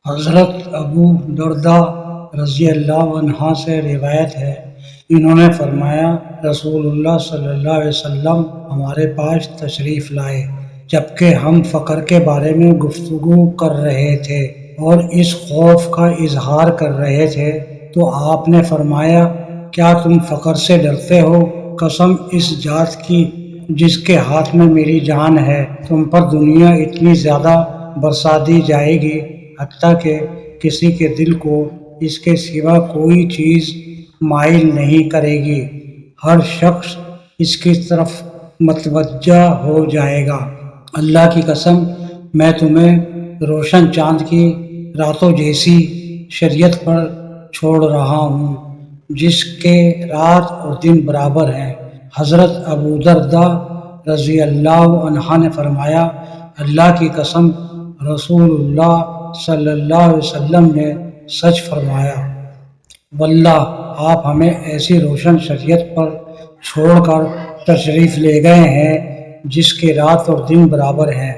حضرت ابو درداء رضی اللہ عنہ سے روایت ہے، انہوں نے فرمایا رسول اللہ صلی اللہ علیہ وسلم ہمارے پاس تشریف لائے جبکہ ہم فقر کے بارے میں گفتگو کر رہے تھے اور اس خوف کا اظہار کر رہے تھے تو آپ نے فرمایا کیا تم فقر سے ڈرتے ہو؟ قسم اس ذات کی جس کے ہاتھ میں میری جان ہے، تم پر دنیا اتنی زیادہ برسا دی جائے گی حتیٰ کہ کسی کے دل کو اس کے سوا کوئی چیز مائل نہیں کرے گی، ہر شخص اس کی طرف متوجہ ہو جائے گا۔ اللہ کی قسم میں تمہیں روشن چاند کی راتوں جیسی شریعت پر چھوڑ رہا ہوں جس کے رات اور دن برابر ہیں۔ حضرت ابو درداء رضی اللہ عنہ نے فرمایا اللہ کی قسم رسول اللہ صلی اللہ علیہ وسلم نے سچ فرمایا، واللہ آپ ہمیں ایسی روشن شریعت پر چھوڑ کر تشریف لے گئے ہیں جس کے رات اور دن برابر ہیں۔